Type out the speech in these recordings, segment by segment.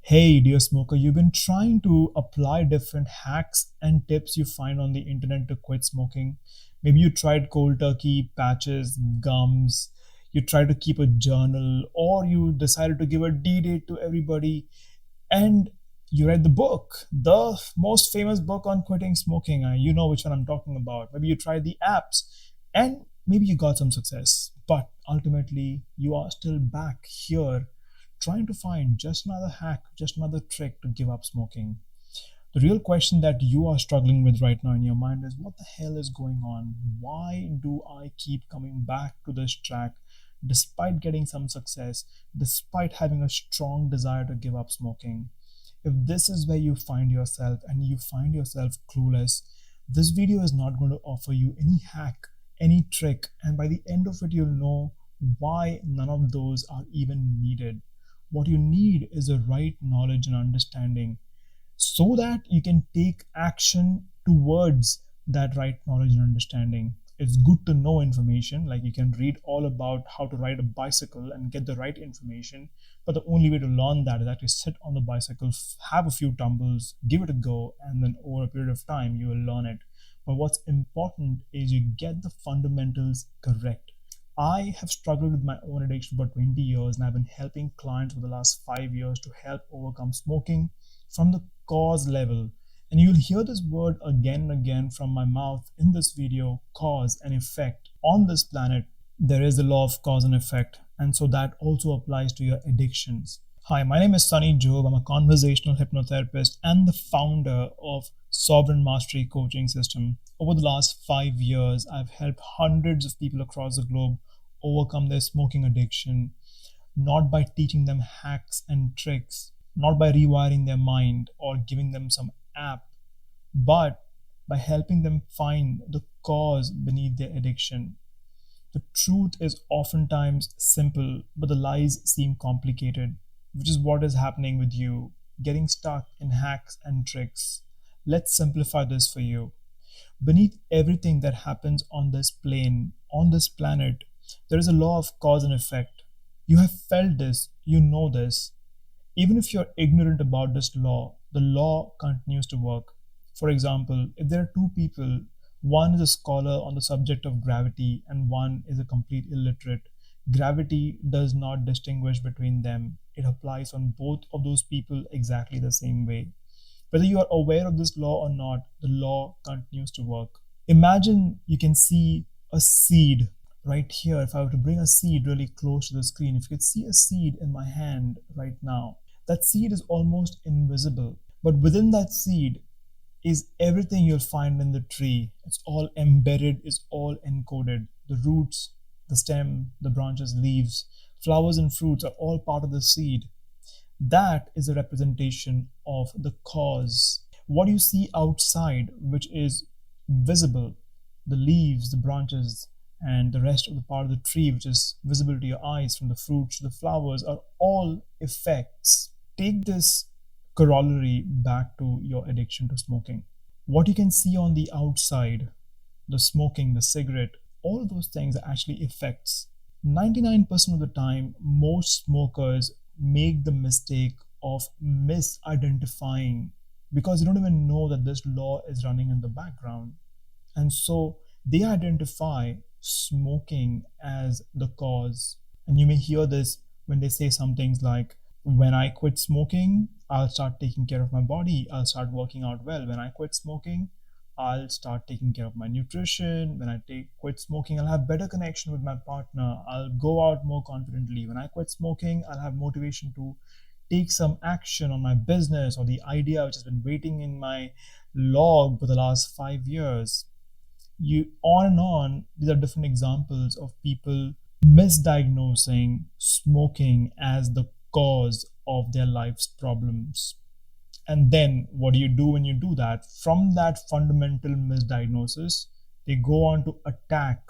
Hey, dear smoker, you've been trying to apply different hacks and tips you find on the internet to quit smoking. Maybe you tried cold turkey, patches, gums, you tried to keep a journal, or you decided to give a D date to everybody, and you read the book, the most famous book on quitting smoking. You know which one I'm talking about. Maybe you tried the apps, and maybe you got some success. But ultimately, you are still back here trying to find just another hack, just another trick to give up smoking. The real question that you are struggling with right now in your mind is, what the hell is going on? Why do I keep coming back to this track despite getting some success, despite having a strong desire to give up smoking? If this is where you find yourself and you find yourself clueless, this video is not going to offer you any hack, any trick, and by the end of it, you'll know why none of those are even needed. What you need is the right knowledge and understanding so that you can take action towards that right knowledge and understanding. It's good to know information, like you can read all about how to ride a bicycle and get the right information, but the only way to learn that is actually sit on the bicycle, have a few tumbles, give it a go, and then over a period of time you will learn it. But what's important is you get the fundamentals correct. I have struggled with my own addiction for 20 years, and I've been helping clients for the last 5 years to help overcome smoking from the cause level. And you'll hear this word again and again from my mouth in this video: cause and effect. On this planet, there is the law of cause and effect, and so that also applies to your addictions. Hi, my name is Sunny Job. I'm a conversational hypnotherapist and the founder of Sovereign Mastery Coaching System. Over the last 5 years, I've helped hundreds of people across the globe overcome their smoking addiction, not by teaching them hacks and tricks, not by rewiring their mind or giving them some app, but by helping them find the cause beneath their addiction. The truth is oftentimes simple, but the lies seem complicated, which is what is happening with you, getting stuck in hacks and tricks. Let's simplify this for you. Beneath everything that happens on this plane, on this planet, there is a law of cause and effect. You have felt this, you know this. Even if you're ignorant about this law, the law continues to work. For example, if there are two people, one is a scholar on the subject of gravity and one is a complete illiterate, gravity does not distinguish between them. It applies on both of those people exactly the same way. Whether you are aware of this law or not, the law continues to work. Imagine you can see a seed right here. If I were to bring a seed really close to the screen, if you could see a seed in my hand right now, that seed is almost invisible. But within that seed is everything you'll find in the tree. It's all embedded, it's all encoded. The roots, the stem, the branches, leaves, flowers, and fruits are all part of the seed. That is a representation of the cause. What you see outside, which is visible, the leaves, the branches, and the rest of the part of the tree, which is visible to your eyes, from the fruits to the flowers, are all effects. Take this corollary back to your addiction to smoking. What you can see on the outside, the smoking, the cigarette, all of those things are actually effects. 99% of the time, most smokers make the mistake of misidentifying because they don't even know that this law is running in the background. And so they identify smoking as the cause. And you may hear this when they say some things like, when I quit smoking, I'll start taking care of my body. I'll start working out well. When I quit smoking, I'll start taking care of my nutrition. When I quit smoking, I'll have better connection with my partner. I'll go out more confidently. When I quit smoking, I'll have motivation to take some action on my business or the idea which has been waiting in my log for the last 5 years. You on and on. These are different examples of people misdiagnosing smoking as the cause of their life's problems. And then what do you do when you do that? From that fundamental misdiagnosis, they go on to attack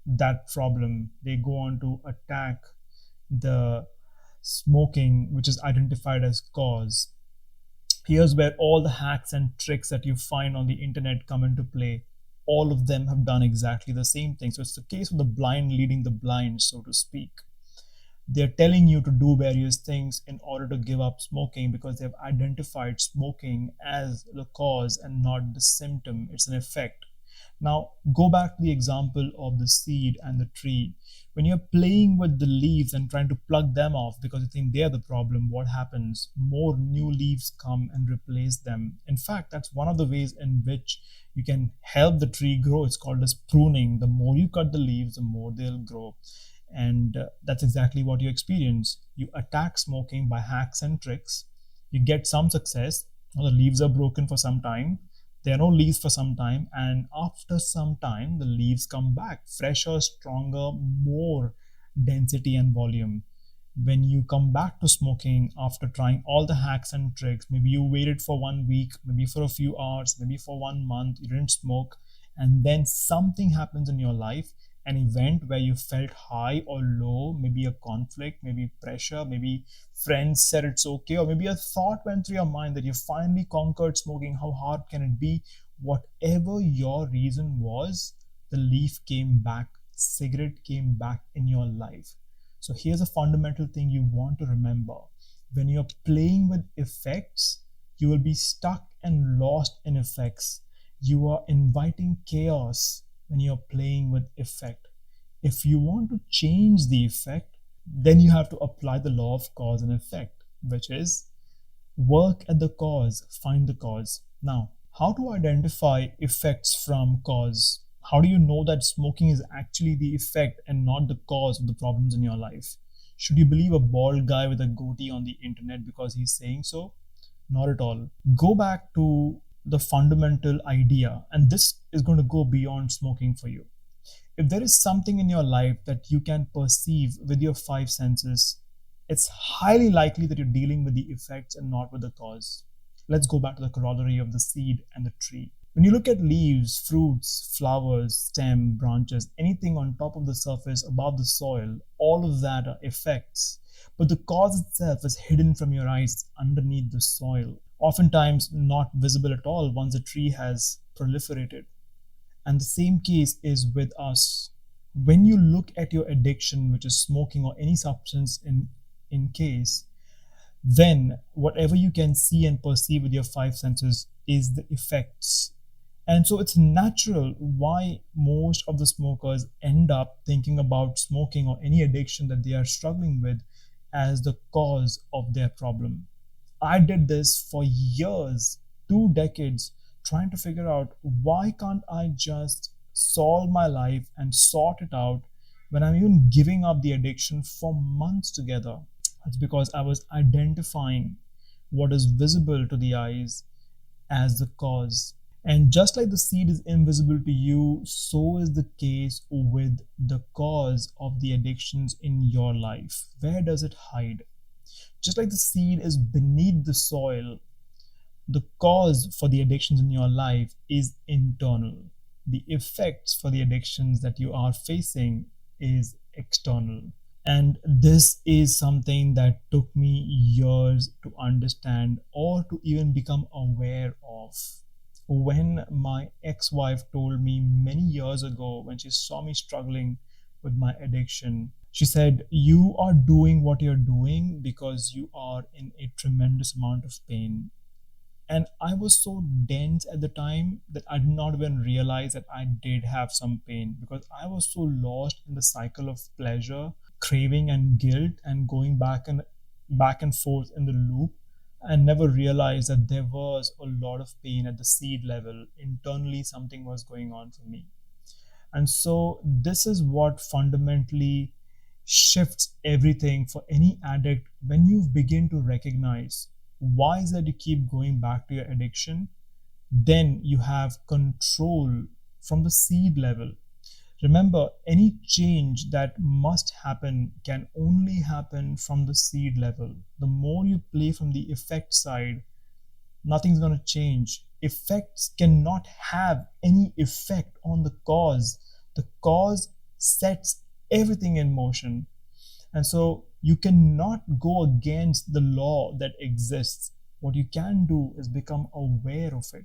that problem. They go on to attack the smoking, which is identified as cause. Here's where all the hacks and tricks that you find on the internet come into play. All of them have done exactly the same thing. So it's the case of the blind leading the blind, so to speak. They're telling you to do various things in order to give up smoking because they've identified smoking as the cause and not the symptom. It's an effect. Now, go back to the example of the seed and the tree. When you're playing with the leaves and trying to plug them off because you think they're the problem, what happens? More new leaves come and replace them. In fact, that's one of the ways in which you can help the tree grow. It's called as pruning. The more you cut the leaves, the more they'll grow. And that's exactly what you experience. You attack smoking by hacks and tricks. You get some success. The leaves are broken for some time. There are no leaves for some time, and after some time the leaves come back fresher, stronger, more density and volume. When you come back to smoking after trying all the hacks and tricks, maybe you waited for 1 week, maybe for a few hours, maybe for 1 month, you didn't smoke, and then something happens in your life, an event where you felt high or low, maybe a conflict, maybe pressure, maybe friends said it's okay, or maybe a thought went through your mind that you finally conquered smoking. How hard can it be? Whatever your reason was, the leaf came back, cigarette came back in your life. So here's a fundamental thing you want to remember. When you're playing with effects, you will be stuck and lost in effects. You are inviting chaos when you're playing with effect. If you want to change the effect, then you have to apply the law of cause and effect, which is work at the cause, find the cause. Now, how to identify effects from cause? How do you know that smoking is actually the effect and not the cause of the problems in your life? Should you believe a bald guy with a goatee on the internet because he's saying so? Not at all. Go back to the fundamental idea, and this is going to go beyond smoking for you. If there is something in your life that you can perceive with your five senses, it's highly likely that you're dealing with the effects and not with the cause. Let's go back to the corollary of the seed and the tree. When you look at leaves, fruits, flowers, stem, branches, anything on top of the surface above the soil, all of that are effects. But the cause itself is hidden from your eyes underneath the soil, oftentimes not visible at all once the tree has proliferated. And the same case is with us. When you look at your addiction, which is smoking or any substance in case, then whatever you can see and perceive with your five senses is the effects. And so it's natural why most of the smokers end up thinking about smoking or any addiction that they are struggling with as the cause of their problem. I did this for years, 2 decades, trying to figure out why can't I just solve my life and sort it out when I'm even giving up the addiction for months together. That's because I was identifying what is visible to the eyes as the cause. And just like the seed is invisible to you, so is the case with the cause of the addictions in your life. Where does it hide? Just like the seed is beneath the soil, the cause for the addictions in your life is internal. The effects for the addictions that you are facing is external. And this is something that took me years to understand or to even become aware of. When my ex-wife told me many years ago, when she saw me struggling with my addiction, she said, "You are doing what you're doing because you are in a tremendous amount of pain." And I was so dense at the time that I did not even realize that I did have some pain because I was so lost in the cycle of pleasure, craving, and guilt, and going back and forth in the loop. I never realized that there was a lot of pain at the seed level. Internally, something was going on for me. And so, this is what fundamentally shifts everything for any addict when you begin to recognize why is that you keep going back to your addiction. Then you have control from the seed level. Remember, any change that must happen can only happen from the seed level. The more you play from the effect side, nothing's going to change. Effects cannot have any effect on the cause. The cause sets everything in motion. And so you cannot go against the law that exists. What you can do is become aware of it.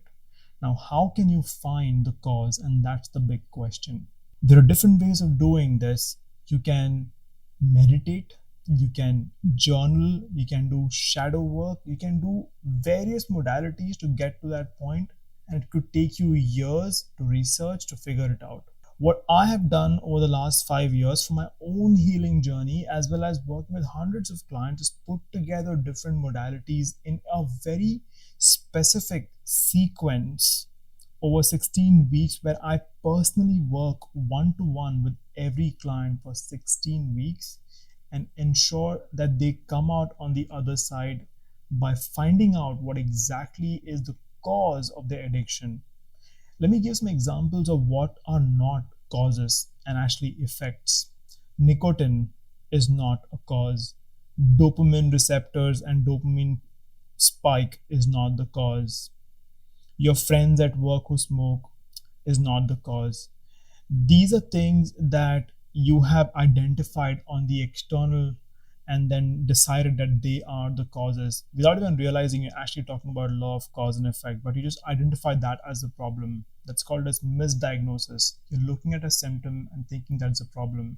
Now, how can you find the cause? And that's the big question. There are different ways of doing this. You can meditate, You can journal, you can do shadow work, you can do various modalities to get to that point, and it could take you years to research to figure it out. What I have done over the last 5 years for my own healing journey, as well as working with hundreds of clients, is put together different modalities in a very specific sequence over 16 weeks, where I personally work one to one with every client for 16 weeks and ensure that they come out on the other side by finding out what exactly is the cause of their addiction. Let me give some examples of what are not causes and actually effects. Nicotine is not a cause. Dopamine receptors and dopamine spike is not the cause. Your friends at work who smoke is not the cause. These are things that you have identified on the external and then decided that they are the causes without even realizing you're actually talking about law of cause and effect, but you just identify that as a problem. That's called as misdiagnosis. You're looking at a symptom and thinking that's a problem,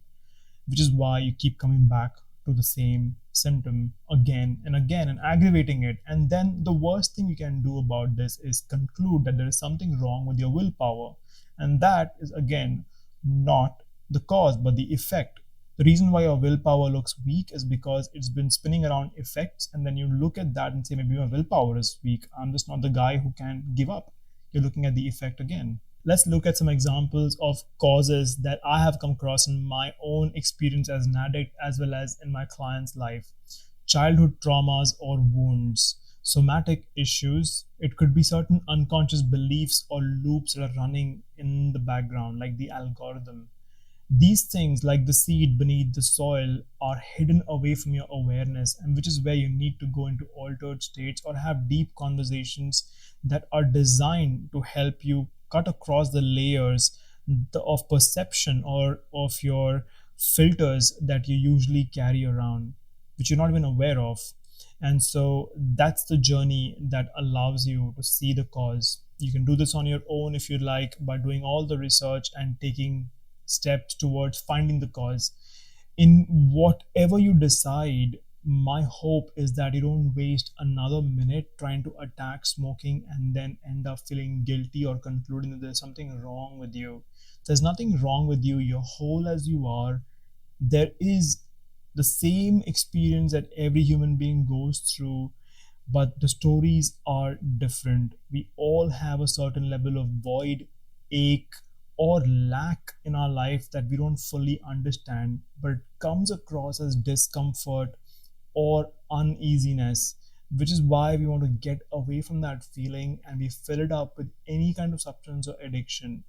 which is why you keep coming back to the same symptom again and again and aggravating it. And then the worst thing you can do about this is conclude that there is something wrong with your willpower. And that is, again, not the cause, but the effect. The reason why your willpower looks weak is because it's been spinning around effects. And then you look at that and say, maybe my willpower is weak. I'm just not the guy who can give up. You're looking at the effect again. Let's look at some examples of causes that I have come across in my own experience as an addict, as well as in my client's life. Childhood traumas or wounds, somatic issues. It could be certain unconscious beliefs or loops that are running in the background, like the algorithm. These things, like the seed beneath the soil, are hidden away from your awareness, and which is where you need to go into altered states or have deep conversations that are designed to help you cut across the layers of perception or of your filters that you usually carry around, which you're not even aware of. And so that's the journey that allows you to see the cause. You can do this on your own if you like, by doing all the research and taking steps towards finding the cause. In whatever you decide, my hope is that you don't waste another minute trying to attack smoking and then end up feeling guilty or concluding that there's something wrong with you. There's nothing wrong with you. You're whole as you are. There is the same experience that every human being goes through, but the stories are different. We all have a certain level of void, ache, or lack in our life that we don't fully understand, but it comes across as discomfort or uneasiness, which is why we want to get away from that feeling and we fill it up with any kind of substance or addiction.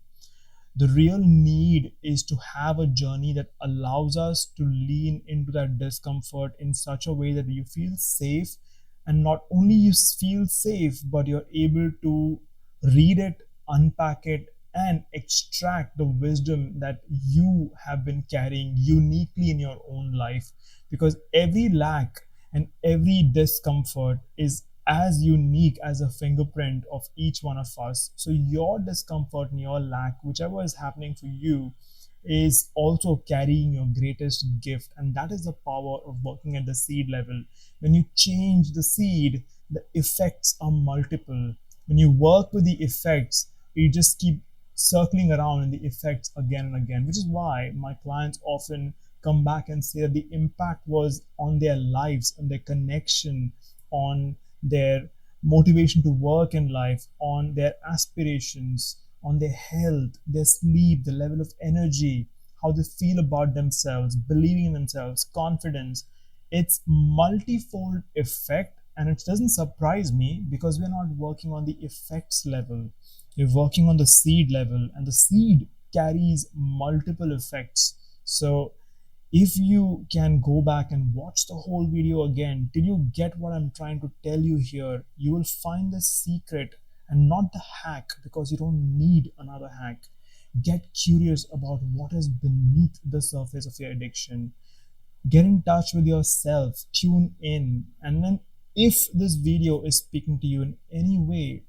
The real need is to have a journey that allows us to lean into that discomfort in such a way that you feel safe, and not only you feel safe, but you're able to read it, unpack it, and extract the wisdom that you have been carrying uniquely in your own life. Because every lack and every discomfort is as unique as a fingerprint of each one of us. So your discomfort and your lack, whichever is happening for you, is also carrying your greatest gift. And that is the power of working at the seed level. When you change the seed, the effects are multiple. When you work with the effects, you just keep circling around in the effects again and again, which is why my clients often come back and say that the impact was on their lives, on their connection, on their motivation to work in life, on their aspirations, on their health, their sleep, the level of energy, how they feel about themselves, believing in themselves, confidence. It's multifold effect, and it doesn't surprise me because we're not working on the effects level. We're working on the seed level, and the seed carries multiple effects. So if you can go back and watch the whole video again till you get what I'm trying to tell you here, you will find the secret and not the hack, because you don't need another hack. Get curious about what is beneath the surface of your addiction. Get in touch with yourself, tune in, and then if this video is speaking to you in any way,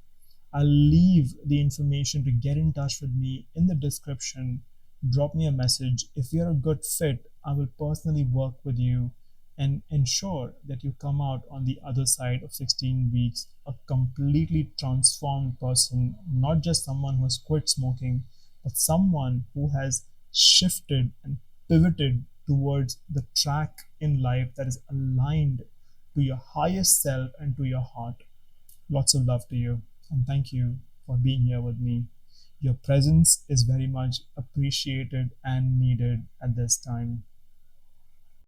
I'll leave the information to get in touch with me in the description. Drop me a message. If you're a good fit, I will personally work with you and ensure that you come out on the other side of 16 weeks a completely transformed person, not just someone who has quit smoking, but someone who has shifted and pivoted towards the track in life that is aligned to your highest self and to your heart. Lots of love to you, and thank you for being here with me. Your presence is very much appreciated and needed at this time.